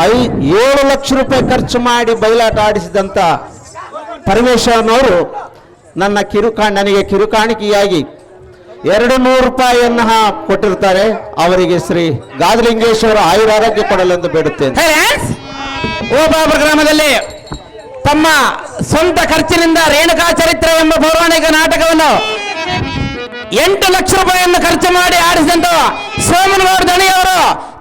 7 ಲಕ್ಷ ರೂಪಾಯಿ ಖರ್ಚು ಮಾಡಿ ಬಯಲಾಟ ಆಡಿಸಿದಂಥ ಪರಮೇಶ್ವರನವರು ನನಗೆ ಕಿರುಕಾಣಿಕೆಯಾಗಿ 200 ರೂಪಾಯಿಯನ್ನು ಕೊಟ್ಟಿರ್ತಾರೆ. ಅವರಿಗೆ ಶ್ರೀ ಗಾದಲಿಂಗೇಶ್ವರ ಆಯುರಾರೋಗ್ಯ ಕೊಡಲೆಂದು ಬೇಡುತ್ತೇನೆ. ಓಬಾಬುರ ಗ್ರಾಮದಲ್ಲಿ ತಮ್ಮ ಸ್ವಂತ ಖರ್ಚಿನಿಂದ ರೇಣುಕಾ ಚರಿತ್ರೆ ಎಂಬ ಪೌರಾಣಿಕ ನಾಟಕವನ್ನು 8 ಲಕ್ಷ ರೂಪಾಯಿಯನ್ನು ಖರ್ಚು ಮಾಡಿ ಆಡಿಸಿದಂತ ಸೋಮನಗೌಡ ದಣಿಯವರು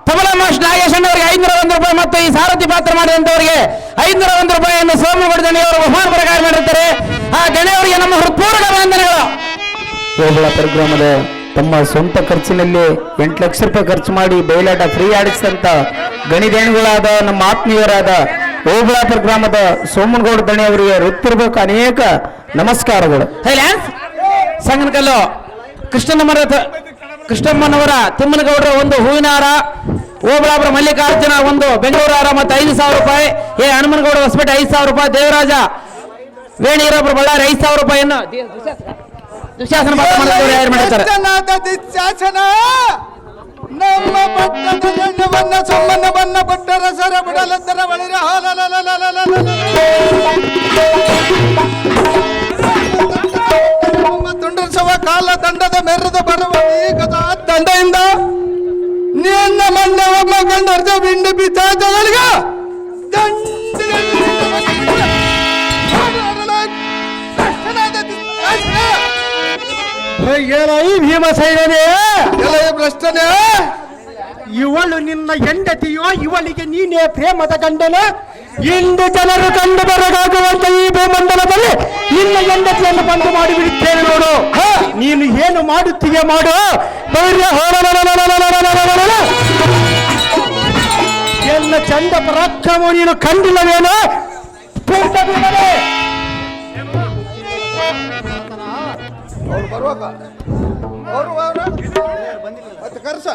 ತಬಲಾ ಮಾಸ್ಟರ್ ನಾಗೇಶ್ ಅವರಿಗೆ 501 ರೂಪಾಯಿ ಮತ್ತು ಈ ಸಾರಥಿ ಪಾತ್ರ ಮಾಡಿದಂತವರಿಗೆ 501 ರೂಪಾಯಿಯನ್ನು ಸೋಮನಗೌಡ ದಣಿಯವರು ಬಹುಮಾನ ಪ್ರಕಾರ ಮಾಡಿರ್ತಾರೆ. ಆ ದಣಿಯವರಿಗೆ ನಮ್ಮ ಹೃತ್ಪೂರ್ವಕ ವಂದನೆಗಳು. ಓಬಳಾಪುರ ಗ್ರಾಮದ ತಮ್ಮ ಸ್ವಂತ ಖರ್ಚಿನಲ್ಲಿ 8 ಲಕ್ಷ ರೂಪಾಯಿ ಖರ್ಚು ಮಾಡಿ ಬಯಲಾಟ ಫ್ರೀ ಆಡಿಸಿದಂತ ಗಣಿದೇಣಿಗಳಾದ ನಮ್ಮ ಆತ್ಮೀಯರಾದ ಓಬಳಾಪುರ ಗ್ರಾಮದ ಸೋಮನಗೌಡ ದಣಿ ಅವರಿಗೆ ಹೃತ್ಪೂರ್ವಕ ಅನೇಕ ನಮಸ್ಕಾರಗಳು. ಸಂಗನಕಲ್ಲು ಕೃಷ್ಣಮ್ಮನವರ ತಿಮ್ಮನಗೌಡರ ಒಂದು ಹೂವಿನ ಹಾರ, ಓಬಳಾಪುರ ಮಲ್ಲಿಕಾರ್ಜುನ ಒಂದು ಬೆಂಗಳೂರು ಹಾರ ಮತ್ತು 5,000 ರೂಪಾಯಿ, ಹನುಮನಗೌಡ ಹೊಸಪೇಟೆ 5,000 ರೂಪಾಯಿ, ದೇವರಾಜ ವೇಣಿಯರೊಬ್ಬರು ಬಳ್ಳಾರಿ 5,000 ರೂಪಾಯಿಯನ್ನು ದುಶ್ಯಾಸನ ಮಾಡಿದ್ದಾರೆ. ನಮ್ಮ ಪಟ್ಟಣ ಸೊಮ್ಮನ ಬನ್ನ ಪಟ್ಟರ ಸರ ಬಿಡಲದ್ದರ ಬಳಿರ ತುಂಡರಿಸುವ ಕಾಲ ದಂಡದ ಮೆರೆದ ಬರುವ ಈಗ ದಂಡೆಯಿಂದ ನಿನ್ನ ಮಣ್ಣವ ಮಗಂಡರ್ಜ ಬಿಂಡು ಬಿದ್ದಾದಗಳಿಗೆ ಭೀಮಸೇನೇ ಭ್ರಷ್ಟನೇ, ಇವಳು ನಿನ್ನ ಹೆಂಡತಿಯೋ, ಇವಳಿಗೆ ನೀನೇ ಪ್ರೇಮದ ಗಂಡನ. ಇಂದು ಜನರು ಕಂಡು ಬರಗಾಗುವಂತ ಈ ಭೂಮಂಡಲದಲ್ಲಿ ನಿನ್ನ ಹೆಂಡತಿಯನ್ನು ಬಂದು ಮಾಡಿಬಿಡುತ್ತೇನೆ ನೋಡು. ನೀನು ಏನು ಮಾಡುತ್ತೀಯ ಮಾಡು. ಎಲ್ಲ ಚಂದ ಪರಾಕ್ರಮ ನೀನು ಕಂಡಿಲ್ಲವೇನೋ. ಮತ್ತೆ ಕರ್ಸ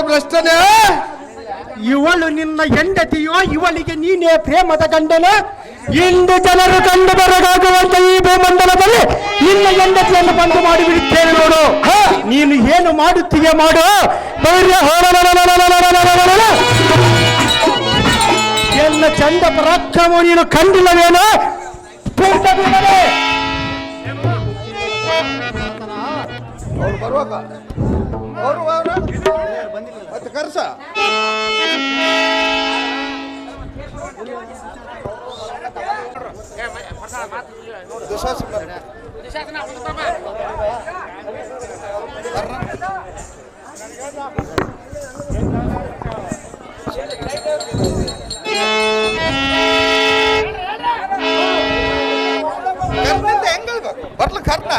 ಭ್ರಷ್ಟನೇ, ಇವಳು ನಿನ್ನ ಹೆಂಡತಿಯೋ, ಇವಳಿಗೆ ನೀನೇ ಪ್ರೇಮದ ಗಂಡನ. ಇಂದು ಜನರು ಕಂಡು ಬರಗಾಗುವಂತ ಈ ಭೂಮಂಡಲದಲ್ಲಿ ನಿನ್ನ ಹೆಂಡತಿಯನ್ನು ಬಂದು ಮಾಡಿಬಿಡುತ್ತೇನೆ ನೋಡು. ನೀನು ಏನು ಮಾಡುತ್ತೀಯ ಮಾಡು. ಎಲ್ಲ ಚಂದ ಪರಾಕ್ರಮ ನೀನು ಕಂಡಿಲ್ಲವೇನೋ. ಮತ್ತೆ ಕರ್ಸ ಬಟ್ಲ ಕರ್ನ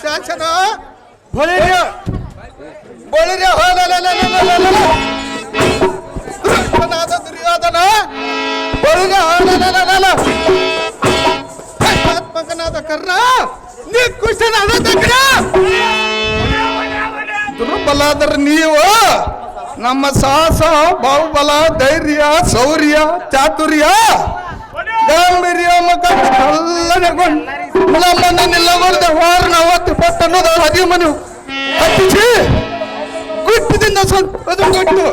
ಶಾಸನ ದುರ್ಯೋಧನ ಮಗನಾದ ಕರ್ಣ ನಿಕುಶನಾದ ದಗ್ರ ದುರ್ಬಲಾದ್ರ ನೀವು ನಮ್ಮ ಸಾಹಸ ಬಾಹುಬಲ ಧೈರ್ಯ ಶೌರ್ಯ ಚಾತುರ್ಯ ಗಾಂಭೀರ್ಯ ಕಲ್ಲನೆಗೊಂಡು ನಮ್ಮನ್ನ ನಿಲ್ಲಗೊಳ್ದ ವಾರನ ಅವತ್ತು ಪಟ್ಟಣದ ಹದಿಮನು ಹತ್ತಿಸಿ ಗುಟ್ಟದಿಂದ ಅದು ಕೊಟ್ಟು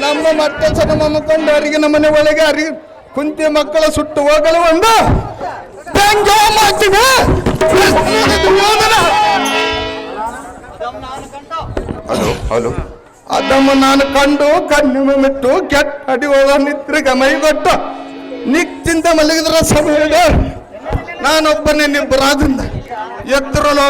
ನಮ್ಮ ಮಟ್ಟಸನ ಮಮ್ಮಕೊಂಡು ಅರಿಗಿನ ಮನೆ ಒಳಗೆ ಕುಂತಿ ಮಕ್ಕಳ ಸುಟ್ಟು ಹೋಗಲು ಒಂದು ಹಲೋ ಅದಮ್ಮ ನಾನು ಕಂಡು ಕಣ್ಣು ಮಿಟ್ಟು ಕೆಟ್ಟ ಅಡಿ ಒಳ ನಿತ್ರಿಗೆ ಮೈಗೊಟ್ಟು ನಿಕ್ತಿಂದ ಮಲಗಿದ್ರ ಸಮಯ ನಾನೊಬ್ಬನೇ ನಿಬ್ಬರಾದ್ರಿಂದ ಎತ್ತರಲು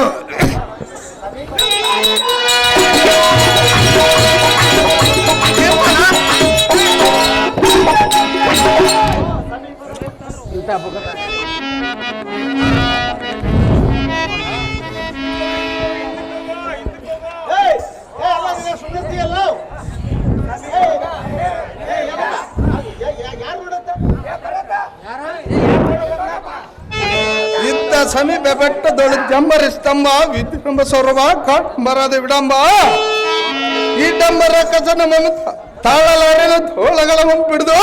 ಸಮೀಪ ಬೆಟ್ಟದೊಳು ಜಂಬರ ಸ್ತಂಭ ವಿದ್ರಂಬ ಸೌರಭ ಕಾಟಂಬರದ ವಿಡಂಬ ಈ ಡಂಬರ ಕಸನ ಮಮತ ತಾಳಲಾರಿನ ತೋಳಗಳ ಮುಂಪಿಡಿದು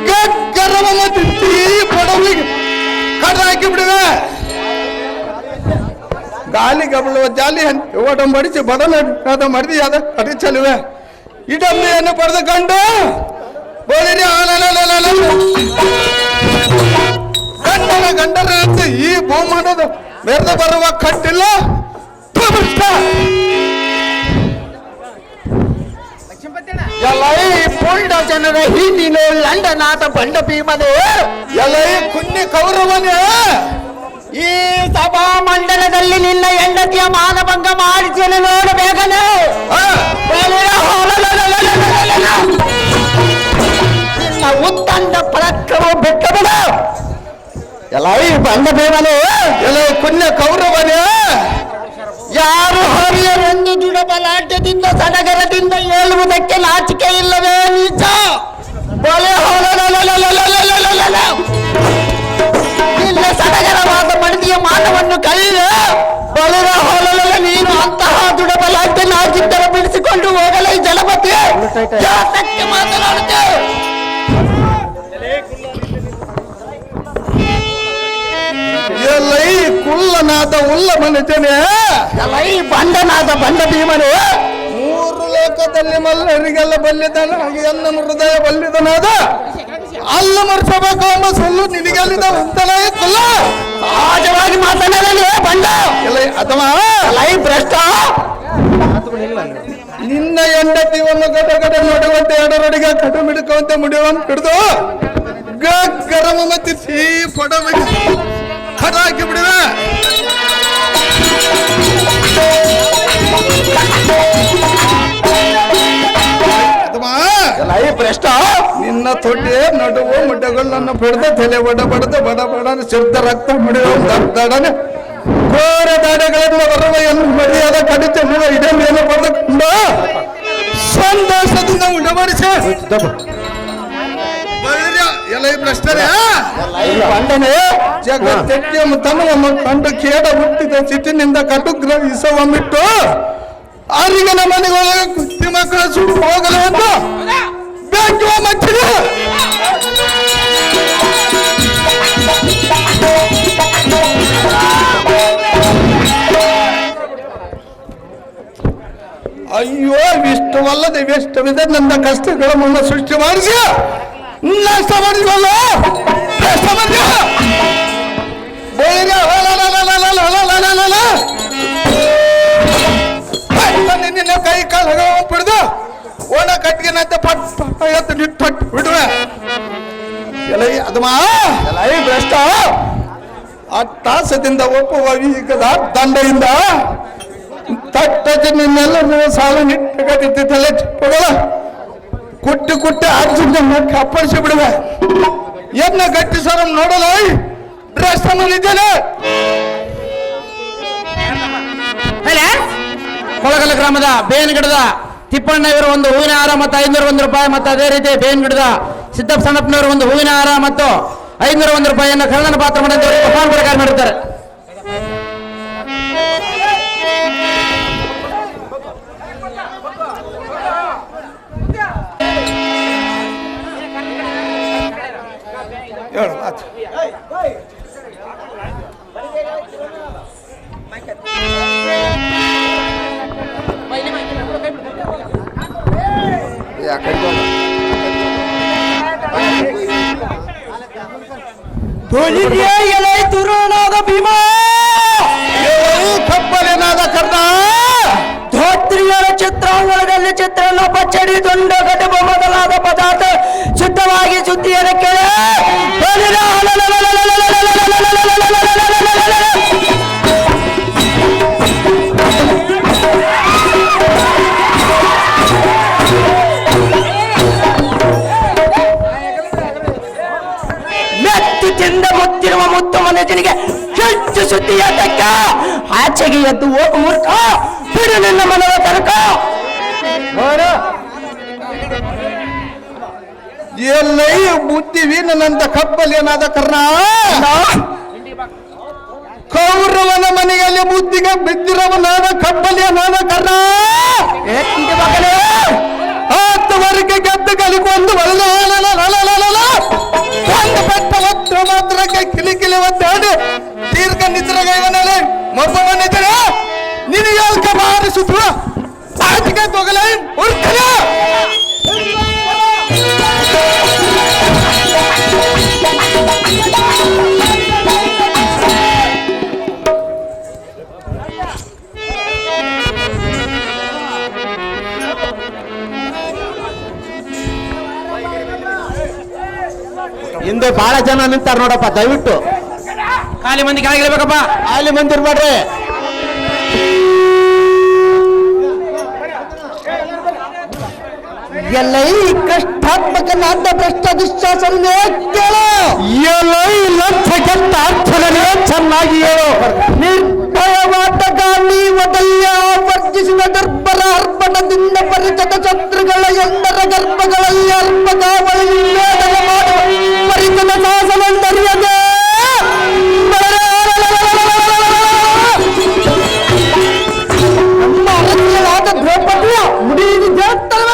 ಗಗ್ಗರವ ತಿಂತಿ ಪಡವಲಿಗೆ ಕಡ ಹಾಕಿ ಬಿಡುವೆ ಗಾಲಿ ಗಬಳುವ ಜಾಲಿ ಓಡಂಬಡಿಸಿ ಬಡನಾದ ಮರ್ದಿಯಾದ ಕಡಿ ಚಲುವೆ ಈ ಡಂಬೆಯನ್ನು ಪಡೆದುಕೊಂಡು ಬೋಳಿರಿ ಗಂಡನ ಗಂಡನ ಈ ಬಹುಮಾನದ ಮೆರೆದು ಬರುವ ಕಟ್ಟಿಲ್ಲ ಎಲ್ಲ ಪುಂಡ ಜನರ ಹಿಂದಿನ ಲಂಡನಾಥ ಬಂಡ ಭೀಮನೇ ಎಲ್ಲ ಕುನ್ನಿ ಕೌರವನೇ ಈ ಸಭಾ ಮಂಡಲದಲ್ಲಿ ನಿನ್ನ ಹೆಂಡತಿಯ ಮಾನಭಂಗ ಮಾಡಿದ್ದೇನೆ ನೋಡಬೇಕನೆ ನಿನ್ನ ಉತ್ತಂಡ ಪರಾಕ್ರಮ ಬೆಟ್ಟಬಿಡ ಎಲ್ಲ ಈ ಬಂಡ ಭೀಮನೇ ಎಲ್ಲ ಕುನ್ನಿ ಕೌರವನೇ ಯಾರು ಹರಿಯರೆಂದು ದುಡಬಲಾಢ್ಯದಿಂದ ಸಡಗರದಿಂದ ಹೇಳುವುದಕ್ಕೆ ನಾಚಿಕೆ ಇಲ್ಲವೇ ನೀಚ ಬಲೆ ನಿನ್ನ ಸಡಗರವಾದ ಮಡದಿಯ ಮಾನವನ್ನು ಕಳೆದ ಬಲರ ಹೊಲಲ ನೀನು ಅಂತಹ ದುಡಬಲಾಢ್ಯ ನಾಚಿದ್ದರ ಬಿಡಿಸಿಕೊಂಡು ಹೋಗಲೇ ಜಲಪತಿ ಜಾತಕ್ಕೆ ಮಾತನಾಡುತ್ತೆ ಎಲ್ಲ ಈ ಕುಳ್ಳನಾದ ಉಲ್ಲ ಮನುಜನೇ ಎಲ್ಲ ಈ ಬಂಡನಾದ ಬಂಡ ಭೀಮನು ಮೂರು ಲೋಕದಲ್ಲಿ ಮಲ್ಲರಿಗೆಲ್ಲ ಬಲ್ಲಿದನ ಹಾಗೆ ಎಲ್ಲ ಹೃದಯ ಬಲ್ಲಿದನಾದ ಅಲ್ಲ ಮರ್ಸಬೇಕು ಎಂಬ ಸೊಲ್ಲು ನಿನಗೆಲ್ಲಿದ ಅಂತಲೇ ಕುಲ್ಲ ಸಹಜವಾಗಿ ಮಾತನಾಡಲಿ ಬಂಡ ಎಲ್ಲ ಅಥವಾ ಎಲ್ಲ ಈ ಭ್ರಷ್ಟ ನಿನ್ನ ಹೆಂಡತಿಯನ್ನು ಗಡ ನೋಡುವಂತೆ ಎರಡರೊಡಿಗೆ ಕಡು ಮಿಡುಕುವಂತೆ ಮುಡಿಯುವಂತ ಹಿಡಿದು ಗರಮ ಮತ್ತೆ ಸೀ ಪಡಬೇಕು ಕಡ ಹಾಕಿ ಬಿಡುವೆ ಎಲ್ಲ ಈ ಭ್ರಷ್ಟ ನಿನ್ನ ತೊಟ್ಟೆ ನಡುವು ಮುಡ್ಡಗಳನ್ನು ಬಿಡದ ತಲೆ ಬಡ ಬಡ ಶಬ್ದ ರಕ್ತ ಮುಡಿಯುವ ದಡನೆ ಘೋರ ದಾಡೆಗಳನ್ನು ಬರುವ ಎಂದು ಮಡಿಯಾದ ಕಡಿತ ಇದನ್ನೇನು ಪಡೆದುಕೊಂಡು ಸಂತೋಷದಿಂದ ಉಂಡಬಡಿಸಿ ಎಲ್ಲ ಈ ಭ್ರಷ್ಟರೇ ಬಂಡನೆ ಜಗತ್ತೆಕ್ಕೆ ತನ್ನವನ್ನು ಕಂಡು ಕೇಡ ಹುಟ್ಟಿದ ಸಿಟ್ಟಿನಿಂದ ಕಟುಗ್ರಹಿಸವನ್ನಿಟ್ಟು ಅರಿಗನ ಮನೆಯೊಳಗೆ ಕುಸ್ತಿ ಮಕ್ಕಳ ಸುಟ್ಟು ಹೋಗಲು ಎಂದು ಬೆಂಕುವ ಮಚ್ಚಿದೆ ಅಯ್ಯೋ ಇಷ್ಟವಲ್ಲದೆ ಇಷ್ಟವಿದೆ ನನ್ನ ಕಷ್ಟಗಳ ಮುನ್ನ ಸೃಷ್ಟಿ ಮಾಡಿಸಿ ನಷ್ಟ ಮಾಡಿದ್ವಲ್ಲ ನಷ್ಟ ಮಾಡಿದ್ಯ ನಿನ್ನ ಕೈ ಕಾಲ ಬಿಡ್ದು ಓಣ ಕಟ್ಟಿಗೆನಂತೆ ಪಟ್ ಎತ್ತು ನಿಟ್ಟು ಬಿಡುವೆ ಎಲ್ಲ ಅದಮಾ ಎಲ್ಲ ಈ ಭ್ರಷ್ಟ ಆ ತಾಸದಿಂದ ಒಪ್ಪುವ ಈಗದ ದಂಡೆಯಿಂದ ತಟ್ಟಜ ನಿನ್ನೆಲ್ಲ ಸಾಲ ನಿಟ್ಟು ತಲೆ ಚಿಪ್ಪಗಳ ಕುಟ್ಟಿ ಅರ್ಜುನ ಅಪ್ಪಳಿಸಿ ಬಿಡುವೆ ಎನ್ನ ಗಟ್ಟಿ ಸರ ನೋಡಲ್ಲ ಡ್ರೆಸ್ ಮಾಡಿದ್ದೇನೆ ಕೊಳಗಲ ಗ್ರಾಮದ ಬೇನ್ಗಿಡದ ತಿಪ್ಪಣ್ಣ ಇವರು ಒಂದು ಹೂವಿನ ಹಾರ ಮತ್ತು 501 ರೂಪಾಯಿ ಮತ್ತು ಅದೇ ರೀತಿ ಬೇನ್ಗಿಡದ ಸಿದ್ದಪ್ಪ ಸಣ್ಣಪ್ಪನವರು ಒಂದು ಹೂವಿನ ಹಾರ ಮತ್ತು 501 ರೂಪಾಯಿಯನ್ನು ಕನ್ನಡ ಪಾತ್ರ ಮಾಡಿದ್ದವರು ಪ್ರಕಾರ ಮಾಡಿದ್ದಾರೆ. ಹೇಳು ಮಾತು ಎಲೆ ತುರುಣಾದ ಭೀಮ ಕಪ್ಪಲೇನಾದ ಕರ್ಣ ಧೋತ್ರಿಯರ ಚಿತ್ರಾಂಗಣದಲ್ಲಿ ಚಿತ್ರನ ಪಚ್ಚಡಿ ದುಂಡ ಕಟುಬ ಮೊದಲಾದ ಪದಾರ್ಥ ಶುದ್ಧವಾಗಿ ಸುದ್ದಿಯರ ಕೆಳೆ ಮೆತ್ತು ತಿಂದ ಮುತ್ತಿರುವ ಮುತ್ತು ಮನುಜನಿಗೆ ಹೆಚ್ಚು ಸುದ್ದಿಯ ತಕ್ಕ ಆಚೆಗೆ ಎದ್ದು ಹೋಗು ಮೂರ್ಖ ಬಿಡು ನಿನ್ನ ಮನವ ತನಕ ಎಲ್ಲ ಬುದ್ಧಿ ವೀನಂತ ಕಪ್ಪಲೇನಾದ ಕರ್ಣ ಕೌರವನ ಮನೆಯಲ್ಲಿ ಬುದ್ಧಿಗೆ ಬಿದ್ದಿರವ ನಾನ ಕಬ್ಬಲಿಯ ನಾನ ಕರ್ಣ ಹತ್ತುವರೆಗೆ ಗೆದ್ದು ಕಲಿಕೊಂದು ಒಂದು ಬೆಟ್ಟ ಒತ್ತು ಮಾತ್ರಕ್ಕೆ ಕಿಲಿಕಿಲಿ ಒದ್ದಾಡಿ ದೀರ್ಘ ನಿದ್ರಗೈವನಲ್ಲಿ ಮೊಬ್ಬವನಿದ್ದರೆ ನಿನಗೆ ಬಾರಿಸುತ್ತ ಆಟಿಕೆ ತೊಗಲೇ ಉಳ್ಕಲ ಹಿಂದೆ ಬಹಳ ಜನ ನಿಂತಾರ ನೋಡಪ್ಪ, ದಯವಿಟ್ಟು ಖಾಲಿ ಮಂದಿ ಕೆಳಗಿರ್ಬೇಕಪ್ಪ. ಅಲ್ಲಿ ಮಂದಿ ಇರ್ಬೇಡ್ರಿ. ಎಲ್ಲೈ ಕಷ್ಟಾತ್ಮಕನಾದ ಭ್ರಷ್ಟ ದುಶ್ಯಾಸನೆ ಕೇಳು. ಎಲ್ಲೈ ಲಕ್ಷ ಕೆಟ್ಟ ಅರ್ಥನೇ ಚೆನ್ನಾಗಿ ಹೇಳು. ನಿರ್ಭಯವಾದ ಗಾಳಿ ಒದಯ್ಯ ವರ್ಜಿಸಿದ ದರ್ಭರ ಅರ್ಪಣದಿಂದ ಪರಿಚದ ಶತ್ರುಗಳ ಎಂದರ ಗರ್ಭಗಳಲ್ಲಿ ಅರ್ಪಕಾವಳಿ ವೇದನ ಮಾಡುವ ಪರಿಚದ ಶಾಸನಂದರಿಯದೆ ನಮ್ಮ ಅರಣ್ಯವಾದ ದ್ರೌಪದಿಯ ಮುಡಿದು ಜೇರ್ತಲ್ವ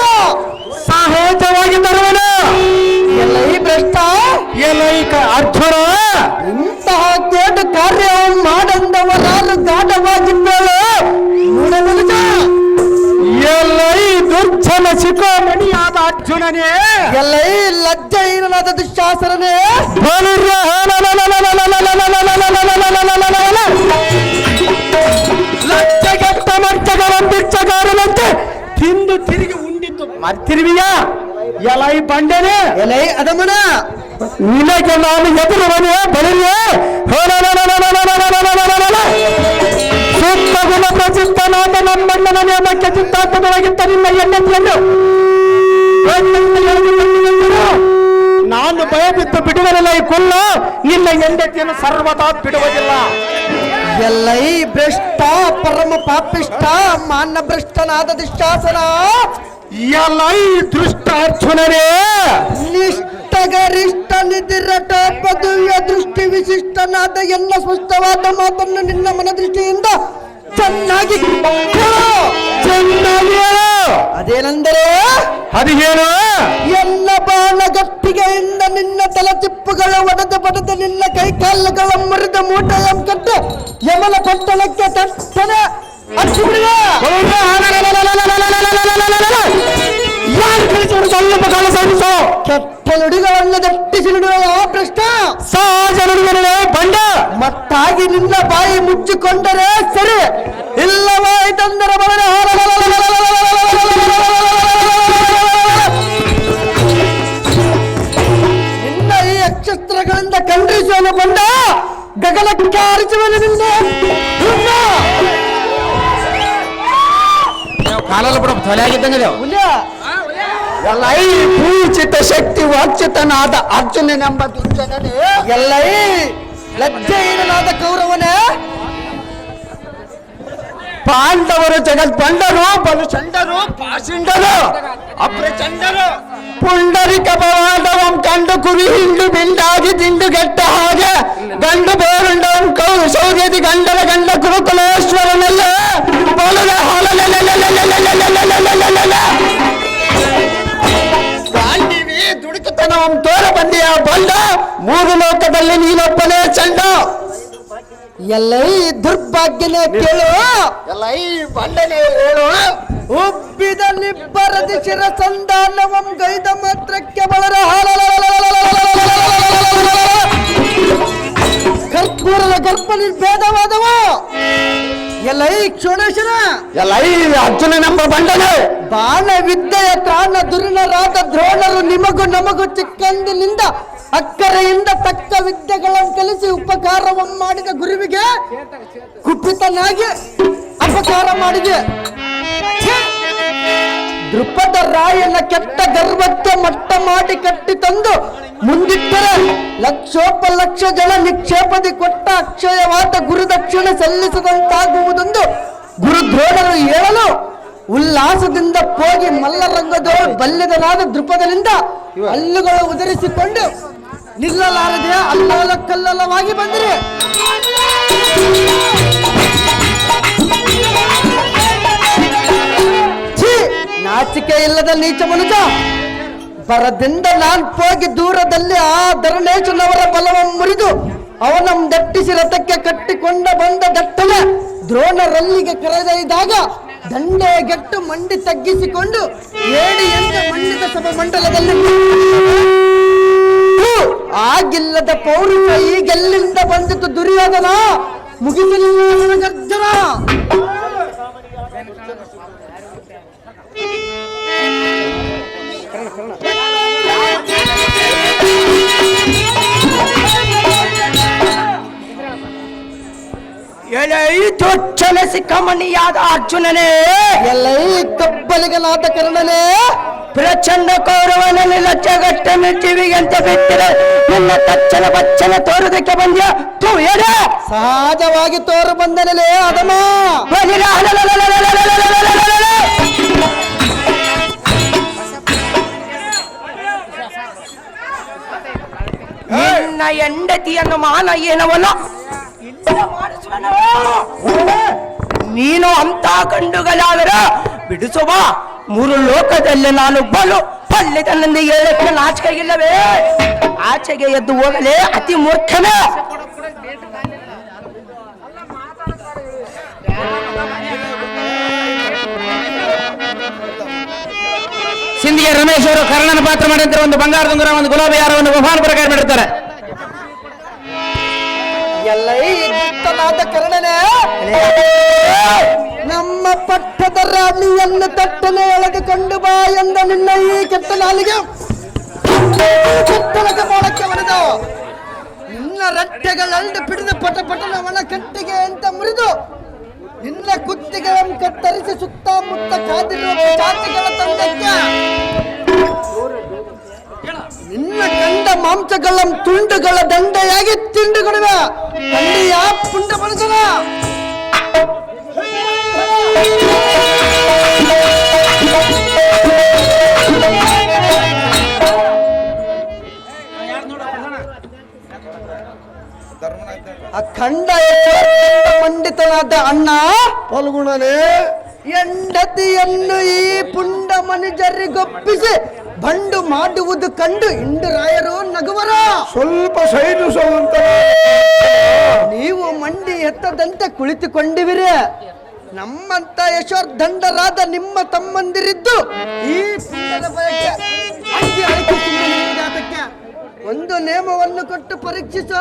ಸಹಜವಾಗಿ ತರುವನು. ಎಲ್ಲೈ ಭ್ರಷ್ಟ ಎಲ್ಲೈಕ ಅರ್ಜುನ ಇಂತಹ ದೊಡ್ಡ ಕಾರ್ಯ ಮಾಡಂದವರಾರು ಗಾಢವಾಗಿದ್ದಳು. ಎಲ್ಲೈ ದುರ್ಜನ ಶಿಖೋಮಣಿಯಾದ ಅರ್ಜುನನೇ, ಎಲ್ಲೈ ಲಜ್ಜಹೀನನಾದ ದುಶ್ಯಾಸನನೇ, ಲಜ್ಜೆಗೆಟ್ಟ ಮರ್ಚಗಳ ಬಿಚ್ಚಗಾರನಂತೆ ತಿಂದು ತಿರುಗಿ ಉಂಡಿದ್ದು ಮರ್ತಿರುವಿಯ ಎಲೈ ಬಂಡೆನೆ. ಎಲ್ಲೈ ಅದಮನ ನಿನಗೆ ನಾನು ಎದುರುವನೇ ಬಲಿಯೇ ಸೂಕ್ತ ಗುಣ ಪ್ರಸಿದ್ಧನಾದ ನಮ್ಮಣ್ಣನ ನೇಮಕ್ಕೆ ಚಿತ್ತಾರ್ಥದೊಳಗಿದ್ದ ನಿನ್ನ ಹೆಂಡತಿಯನ್ನು ನಾನು ಭಯಬಿದ್ದು ಬಿಡುವಲ್ಲ ಈ ಕೊಲ್ಲ, ನಿನ್ನ ಹೆಂಡತಿಯನ್ನು ಸರ್ವದಾ ಬಿಡುವುದಿಲ್ಲ. ಎಲ್ಲೈ ಭ್ರಷ್ಟ ಪರಮ ಪಾಪಿಷ್ಟ ಮಾನ ಭ್ರಷ್ಟನಾದ ದುಶ್ಯಾಸನ, ಎಲೈ ದೃಷ್ಟ ಅರ್ಜುನನೇ, ನಿಷ್ಠಗರಿಷ್ಠ ನಿಧಿರಟ ಪದವಿಯ ದೃಷ್ಟಿ ವಿಶಿಷ್ಟನಾದ ಎಲ್ಲ ಸ್ಪಷ್ಟವಾದ ಮಾತನ್ನು ನಿನ್ನ ಮನದೃಷ್ಟಿಯಿಂದ ಚೆನ್ನಾಗಿ ಕೇಳು. ಚೆನ್ನಾಗಿ ಹೇಳು. ಅದೇನೆಂದರೆ ಅದು ಹೇಳು. ಎಲ್ಲ ಬಾಣ ಗಟ್ಟಿಗೆಯಿಂದ ನಿನ್ನ ತಲಚಿಪ್ಪುಗಳ ಒಡೆದು ನಿನ್ನ ಕೈಕಾಲುಗಳ ಮುರಿದ ಮೂಟೆಯ ಕಟ್ಟು ಯಮನ ಕೊಟ್ಟಲಕ್ಕೆ ತಟ್ಟನೆ ಹಚ್ಚಿಬಿಡುವ. ಸ್ವಲ್ಪ ಕಳಸು ಕೆಟ್ಟ ನುಡಿಗಳನ್ನು ದಟ್ಟಿಸಿ ನುಡುವ ಯಾವ ಪ್ರಶ್ನ ಸಹಜ ನುಡಿಗಳೇ ಬಂಡ ಮತ್ತಾಗಿ ನಿನ್ನ ಬಾಯಿ ಮುಚ್ಚಿಕೊಂಡರೆ ಸರಿ, ಇಲ್ಲವಾಯಿತಂದರೆ ಬರದೆ ನಿನ್ನ ಈ ಅಕ್ಷಸ್ತ್ರಗಳಿಂದ ಖಂಡಿಸುವನು ಬಂದ ಗಗನಕ್ಕೆ ಆರಿಸುವನು ನಿನ್ನ ಕಾಲಲ್ಲಿ ಬಿಡ ತೊಲೆ ಆಗಿದ್ದಂಗೆ ಎಲ್ಲೈ ಪೂಜಿತ ಶಕ್ತಿ ವಾಚ್ಯತನಾದ ಅರ್ಜುನನೆಂಬ ದುರ್ಜನನೇ, ಎಲ್ಲೈ ಲಜ್ಜೆಹೀನನಾದ ಕೌರವನೇ, ಪಾಂಡವರು ಜಗದ್ಬಂಡರು ಬಲು ಚಂಡರು ಪಾಷಂಡರು ಅಪ್ರಚಂಡರು ಪುಂಡರಿಕ ಪವಾಡವಂ ಕಂಡು ಕುರಿ ಹಿಂಡು ಬಿಂಡಾಗಿ ದಿಂಡುಗೆಟ್ಟ ಹಾಗೆ ಗಂಡು ಬೇರುಂಡವಂ ಕೌರು ಸೌರ್ಯದಿ ಗಂಡನ ಗಂಡ ಕುರುಕುಲೇಶ್ವರನಲ್ಲ ಬಲುದ ಗಾಂಡಿವಿ ದುಡುಕುತನವಂ ತೋರ ಬಂದಿಯ ಬಂಡ ಮೂರು ಲೋಕದಲ್ಲಿ ನೀನೊಬ್ಬನೇ ಚಂಡ. ಎಲ್ಲೈ ದುರ್ಭಾಗ್ಯನೇ ಕೇಳು, ಎಲ್ಲೈ ಬಂಡನೆ ಹೇಳು. ಉಬ್ಬಿದ ನಿಬ್ಬರದಿ ಶಿರಸಂಧಾನವಂ ಗೈದ ಮಾತ್ರಕ್ಕೆ ಬಳರ ಕರ್ಪೂರದ ಗರ್ಭ ನಿರ್ಭೇದವಾದವ. ಎಲ್ಲೈ ಕ್ಷೋಣೇಶನ ಎಲ್ಲೈ ಅರ್ಜುನನೆಂಬ ಬಂಡನೆ ಬಾಣ ವಿದ್ಯೆಯ ತ್ರಾಣ ದುರ್ಣರಾದ ದ್ರೋಣರು ನಿಮಗೂ ನಮಗೂ ಚಿಕ್ಕಂದಿನಿಂದ ಅಕ್ಕರೆಯಿಂದ ತಕ್ಕ ವಿದ್ಯೆಗಳನ್ನು ಕಲಿಸಿ ಉಪಕಾರವನ್ನು ಮಾಡಿದ ಗುರುವಿಗೆ ಕುಪಿತನಾಗಿ ಅಪಕಾರ ಮಾಡಿದೆ. ದೃಪದ ರಾಯನ ಕೆಟ್ಟ ಗರ್ವಕ್ಕೆ ಮಟ್ಟ ಮಾಡಿ ಕಟ್ಟಿ ತಂದು ಮುಂದಿಟ್ಟರೆ ಲಕ್ಷೋಪಲಕ್ಷ ಜನ ನಿಕ್ಷೇಪದಿ ಕೊಟ್ಟ ಅಕ್ಷಯವಾದ ಗುರುದಕ್ಷಿಣೆ ಸಲ್ಲಿಸದಂತಾಗುವುದೆಂದು ಗುರುದ್ರೋಣರು ಹೇಳಲು ಉಲ್ಲಾಸದಿಂದ ಹೋಗಿ ಮಲ್ಲರಂಗದೋಳು ಬಲ್ಲಿದನಾದ ದೃಪದನಿಂದ ಹಲ್ಲುಗಳು ಉದರಿಸಿಕೊಂಡು ನಿಲ್ಲಲಾರದೆ ಅಲ್ಲೋಲ ಕಲ್ಲೋಲವಾಗಿ ಬಂದರೆ ಛೀ, ನಾಚಿಕೆ ಇಲ್ಲದ ನೀಚ ಮನುಜ, ಬರದಿಂದ ನಾನ್ ಹೋಗಿ ದೂರದಲ್ಲಿ ಆ ಧರಣೇಶನವರ ಬಲವನ್ನು ಮುರಿದು ಅವನ ದಟ್ಟಿಸಿ ರಥಕ್ಕೆ ಕಟ್ಟಿಕೊಂಡ ಬಂದ ದಟ್ಟನೆ ದ್ರೋಣರಲ್ಲಿಗೆ ಕರೆದೊಯ್ದಾಗ ದಂಡೆಗೆಟ್ಟು ಮಂಡಿ ತಗ್ಗಿಸಿಕೊಂಡು ಏಡಿ ಎಂದ ಮಂಡಿತ ಸಭಾ ಮಂಡಲದಲ್ಲಿ ಆಗಿಲ್ಲದ ಪೌರುಷ ಈಗೆಲ್ಲಿಂದ ಬಂದಿತು ದುರ್ಯೋಧನ, ಮುಗಿಸಲಿಲ್ಲ ಗರ್ಜನ. ಚೊಚ್ಚಲ ಸಿಕ್ಕಮಣಿಯಾದ ಅರ್ಜುನನೇ, ಎಲ್ಲೈ ಕಬ್ಬಲಿಗನಾದ ಕರ್ಣನೇ, ಪ್ರಚಂಡ ಕೌರವನಲ್ಲಿ ಲಜ್ಜಗಟ್ಟ ಮೆಟ್ಟಿವಿಗಂತ ಬಿಟ್ಟರೆ ನಿನ್ನ ತಚ್ಚನ ಬಚ್ಚನ ತೋರುದಕ್ಕೆ ಬಂದ್ಯ ತೂ ಹೇಳ. ಸಹಜವಾಗಿ ತೋರು ಬಂದನಲೇ ಅದಮ. ನಿನ್ನ ಹೆಂಡತಿಯನ್ನು ಮಾನ ಏನವಲ್ಲ ನೀನು ಅಂತ ಕಂಡುಗಳಾದರ ಬಿಡಿಸುವ ಮೂರು ಲೋಕದಲ್ಲಿ ನಾನು ಬಲು ಪಳ್ಳಿದನೆಂದು ಹೇಳಕ್ಕೆ ನಾಚಿಕೆ ಇಲ್ಲವೇ? ಆಚೆಗೆ ಎದ್ದು ಹೋಗಲೇ ಅತಿ ಮೂರ್ಖನೇ. ಸಿಂಧಿಗೆ ರಮೇಶ್ ಅವರು ಕರ್ಣನ ಪಾತ್ರ ಮಾಡಿದ್ರೆ ಒಂದು ಬಂಗಾರದ ಉಂಗುರ, ಒಂದು ಗುಲಾಬಿ ಹಾರವನ್ನು ಬಹುಮಾನ ಪ್ರಕಾರ ಮಾಡಿರ್ತಾರೆ. ಎಲ್ಲೈ ಗುಪ್ತನಾದ ಕರ್ಣನೇ, ನಮ್ಮ ಪಟ್ಟದ ರಾಣಿಯನ್ನು ತಟ್ಟನೆ ಎಳೆದುಕೊಂಡು ಬಾ ಎಂದ ನಿನ್ನ ಈ ಕೆಟ್ಟ ನಾಲಿಗೆ ಕೆಟ್ಟಲಕ ಮಾಡಕ್ಕೆ ಬರೆದು ನಿನ್ನ ರಟ್ಟೆಗಳಂಡು ಪಿಡಿದು ಪಟಪಟನ ಒಣ ಕಟ್ಟಿಗೆ ಅಂತ ಮುರಿದು ನಿನ್ನ ಕುತ್ತಿಗೆಗಳನ್ನು ಕತ್ತರಿಸಿ ಸುತ್ತಮುತ್ತ ಕಾದಿರುವ ಚಾಚಿಗಳ ತಂಡಕ್ಕೆ ನಿನ್ನ ಗಂಡ ಮಾಂಸಗಳ ತುಂಡುಗಳ ದಂಡೆಯಾಗಿ ತಿಂಡುಗೊಡುವ ತಂದೆಯ ಪುಂಡ ಮನುಷ್ಯನ. ಅಖಂಡ ಮಂಡಿತನಾದ ಅಣ್ಣ ಪಾಲ್ಗುಣನೇ, ಹೆಂಡತಿಯನ್ನು ಈ ಪುಂಡ ಮನುಜರಿಗೊಪ್ಪಿಸಿ ಬಂಡು ಮಾಡುವುದು ಕಂಡು ಇಂದು ರಾಯರು ನಗುವರ. ಸ್ವಲ್ಪ ಸೈನಿಸುವಂತ ನೀವು ಮಂಡಿ ಎತ್ತದಂತೆ ಕುಳಿತುಕೊಂಡಿವಿರಿ. ನಮ್ಮಂತ ಯಶೋರ್ದಂಡರಾದ ನಿಮ್ಮ ತಮ್ಮಂದಿರಿದ್ದು ಈ ಪುಂಡದ ಬಯಕೆ ಅಂಗಿ ಅಳಿಕೆ ಸುಮ್ಮನೆ ಅದಕ್ಕೆ ಒಂದು ನೇಮವನ್ನು ಕೊಟ್ಟು ಪರೀಕ್ಷಿಸು.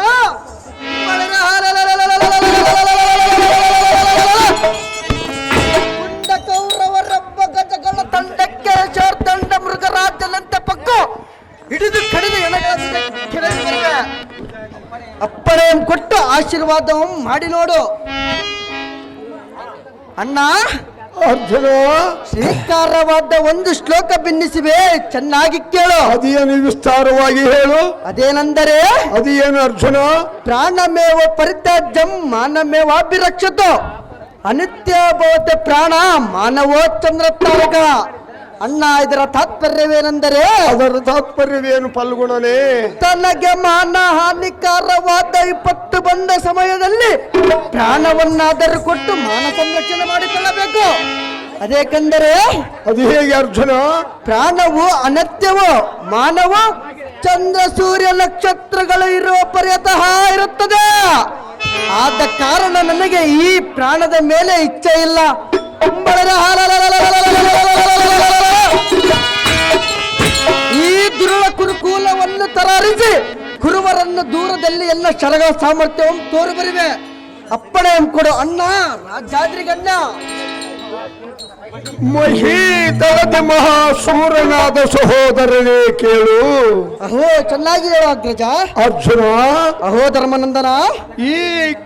ಪುಂಡ ಕೌರವರೊಬ್ಬ ಗಜಗಳ ತಂಡಕ್ಕೆ ಯಶೋರ್ದಂಡ ಮೃಗರಾಜನಂತೆ ಪಕ್ಕು ಹಿಡಿದು ಕಡಿದು ಎಣಗಳ ಅಪ್ಪಣೆ ಕೊಟ್ಟು ಆಶೀರ್ವಾದ ಮಾಡಿ ನೋಡು. ಅಣ್ಣ ಅರ್ಜುನ, ಶ್ರೀಕಾರವಾದ ಒಂದು ಶ್ಲೋಕ ಭಿನ್ನಿಸಿವೆ, ಚೆನ್ನಾಗಿ ಕೇಳು. ಅದೇನು ವಿಸ್ತಾರವಾಗಿ ಹೇಳು. ಅದೇನೆಂದರೆ, ಅದೇನು ಅರ್ಜುನ? ಪ್ರಾಣಮೇವ ಪರಿತ್ಯಾಜ್ಯಂ ಮಾನಮೇವಾಭಿರಕ್ಷತೋ ಅನಿತ್ಯ ಭವತೆ ಪ್ರಾಣ ಮಾನವೋ ಚಂದ್ರತಾರಕ. ಅಣ್ಣ, ಇದರ ತಾತ್ಪರ್ಯವೇನೆಂದರೆ, ಅದರ ತಾತ್ಪರ್ಯವೇನು ಪಾಲ್ಗುಣನೇ? ತನಗೆ ಮಾನ ಹಾನಿಕಾರವಾದ ವಿಪತ್ತು ಬಂದ ಸಮಯದಲ್ಲಿ ಪ್ರಾಣವನ್ನಾದರೂ ಕೊಟ್ಟು ಮಾನ ಸಂರಕ್ಷಣೆ ಮಾಡಿಕೊಳ್ಳಬೇಕು. ಅದೇಕೆಂದರೆ ಅದು ಹೇಗೆ ಅರ್ಜುನ? ಪ್ರಾಣವು ಅನತ್ಯವು, ಮಾನವು ಚಂದ್ರ ಸೂರ್ಯ ನಕ್ಷತ್ರಗಳು ಇರುವ ಪರ್ಯತಃ ಇರುತ್ತದೆ. ಆದ ಕಾರಣ ನನಗೆ ಈ ಪ್ರಾಣದ ಮೇಲೆ ಇಚ್ಛೆ ಇಲ್ಲ. ಈ ದುರುಳ ಕುರುಕೂಲವನ್ನು ತರಾರಿಸಿ ಕುರುವರನ್ನು ದೂರದಲ್ಲಿ ಎಲ್ಲ ಶರಗ ಸಾಮರ್ಥ್ಯವನ್ನು ತೋರಿಬರಿವೆ. ಅಪ್ಪಣೆ ಕೊಡು ಅಣ್ಣ, ರಾಜಾದ್ರಿಗಣ್ಣ. ಮಹೀತಳದ ಮಹಾಸೂರನಾದ ಸಹೋದರನೇ ಕೇಳು. ಅಹೋ, ಚೆನ್ನಾಗಿ ಹೇಳು ಅಗ್ರಜ. ಅರ್ಜುನ, ಅಹೋ ಧರ್ಮನಂದನ, ಈ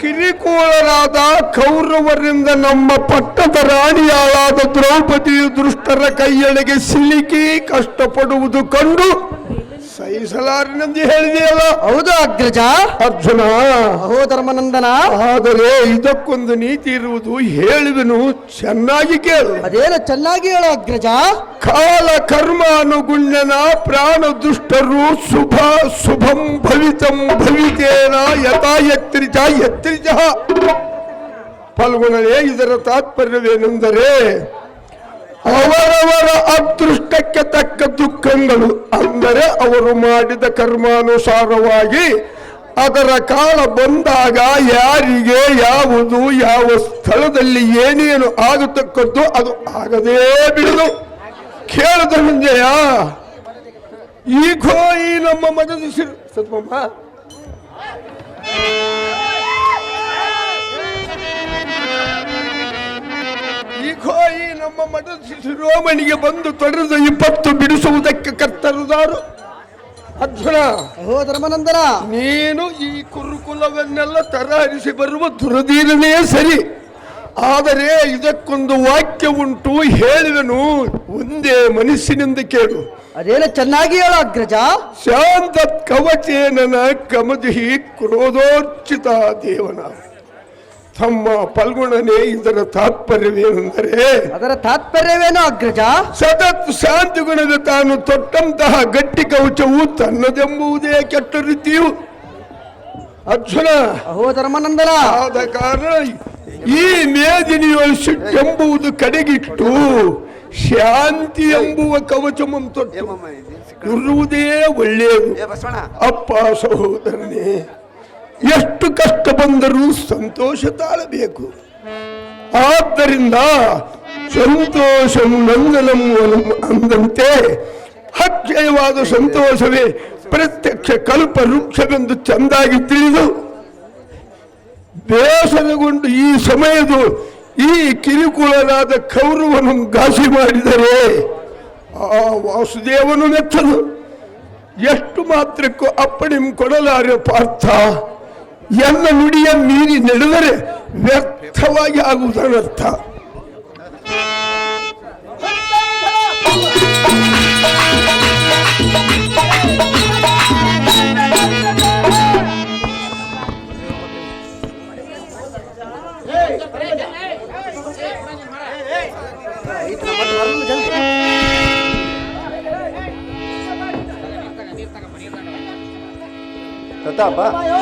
ಕಿರಿಕೂಳರಾದ ಕೌರವರಿಂದ ನಮ್ಮ ಪಟ್ಟದ ರಾಣಿಯಾಳಾದ ದ್ರೌಪದಿಯು ದುಷ್ಟರ ಕೈಯೊಳಗೆ ಸಿಲುಕಿ ಕಷ್ಟಪಡುವುದು ಕಂಡು ಸಹಿಸಲಾರನೆಂದು ಹೇಳಿದೆಯಲ್ಲ. ಹೌದು ಅಗ್ರಜ. ಅರ್ಜುನ, ಅಹೋ ಧರ್ಮನಂದನ, ಆದರೆ ಇದಕ್ಕೊಂದು ನೀತಿ ಇರುವುದು, ಹೇಳುವೆನು ಚೆನ್ನಾಗಿ ಕೇಳು. ಅದೇನು ಚೆನ್ನಾಗಿ ಹೇಳು ಅಗ್ರಜ. ಕಾಲ ಕರ್ಮಾನುಗುಣ್ಯನ ಪ್ರಾಣ ದುಷ್ಟರು ಶುಭಂ ಭವಿತಂ ಭವಿತೇನ ಯಥಾ ಯತ್ರಿಚ ಯತ್ರಿಚ. ಫಲ್ಗುಣನೇ, ಇದರ ತಾತ್ಪರ್ಯವೇನೆಂದರೆ ಅವರವರ ಅದೃಷ್ಟಕ್ಕೆ ತಕ್ಕ ದುಃಖಗಳು, ಅಂದರೆ ಅವರು ಮಾಡಿದ ಕರ್ಮಾನುಸಾರವಾಗಿ ಅದರ ಕಾಲ ಬಂದಾಗ ಯಾರಿಗೆ ಯಾವುದು ಯಾವ ಸ್ಥಳದಲ್ಲಿ ಏನೇನು ಆಗತಕ್ಕದ್ದು ಅದು ಆಗದೇ ಬಿಡುದು. ಕೇಳಿದ ಮುಂಜೆಯ ಈಗೋ ಈ ನಮ್ಮ ಮಠದ ಸತ್ಮಮ್ಮ ಈಗೋ ಈ ನಮ್ಮ ಮಠದ ಶಿರೋಮಣಿಗೆ ಬಂದು ತೊಡೆದು 20 ಬಿಡಿಸುವುದಕ್ಕೆ ಕರ್ತರುದಾರು. ಅರ್ಜುನ, ಅಹೋ ಧರ್ಮನಂದನ, ನೀನು ಈ ಕುರುಕುಲವನ್ನೆಲ್ಲ ತರಹರಿಸಿ ಬರುವ ದುರದೀರನೇ ಸರಿ. ಆದರೆ ಇದಕ್ಕೊಂದು ವಾಕ್ಯ ಉಂಟು, ಹೇಳುವೆನು, ಒಂದೇ ಮನಸ್ಸಿನಿಂದ ಕೇಳು. ಅದೇನು ಚೆನ್ನಾಗಿ ಹೇಳು ಅಗ್ರಜ. ಶಾಂತ ಕವಚೇನನ ಕಮದಿಹಿ ಕ್ರೋಧೋರ್ಚಿತ ದೇವನ. ತಮ್ಮ ಫಲ್ಗುಣನೇ, ಇದರ ತಾತ್ಪರ್ಯವೇನೆಂದರೆ ಅದರ ತಾತ್ಪರ್ಯವೇನು ಅಗ್ರಜ. ಸತತ್ ಶಾಂತಿ ಗುಣದ ತಾನು ತೊಟ್ಟಂತಹ ಗಟ್ಟಿ ಕವಚವು ತನ್ನದೆಂಬುವುದೇ ಕೆಟ್ಟ ರೀತಿಯು. ಅರ್ಜುನ, ಅಹೋ ಧರ್ಮನಂದನ, ಆದ ಕಾರಣ ಈ ಮೇದಿನಿಯೊಳು ಸಿಟ್ಟೆಂಬುದು ಕಡೆಗಿಟ್ಟು ಶಾಂತಿ ಎಂಬುವ ಕವಚಮಂ ತೊಟ್ಟು ಇರುವುದೇ ಒಳ್ಳೆಯದು. ಅಪ್ಪ ಸಹೋದರನೇ, ಎಷ್ಟು ಕಷ್ಟ ಬಂದರೂ ಸಂತೋಷ ತಾಳಬೇಕು. ಆದ್ದರಿಂದ ಸಂತೋಷಂ ನಂದನಂ ಅಂದಂತೆ ಅಕ್ಷಯವಾದ ಸಂತೋಷವೇ ಪ್ರತ್ಯಕ್ಷ ಕಲ್ಪ ವೃಕ್ಷವೆಂದು ಚಂದಾಗಿ ತಿಳಿದು ಬೇಸರಗೊಂಡು ಈ ಸಮಯದ ಈ ಕಿರುಕುಳರಾದ ಕೌರವನು ಘಾಸಿ ಮಾಡಿದರೆ ಆ ವಾಸುದೇವನು ನೆಚ್ಚನು. ಎಷ್ಟು ಮಾತ್ರಕ್ಕೂ ಅಪ್ಪಣೆ ಕೊಡಲಾರೆ ಪಾರ್ಥ. ಎಲ್ಲ ನುಡಿಯ ಮೀರಿ ನಡೆದರೆ ವ್ಯರ್ಥವಾಗಿ ಆಗುವುದನರ್ಥ. ಪ್ರತಾಪ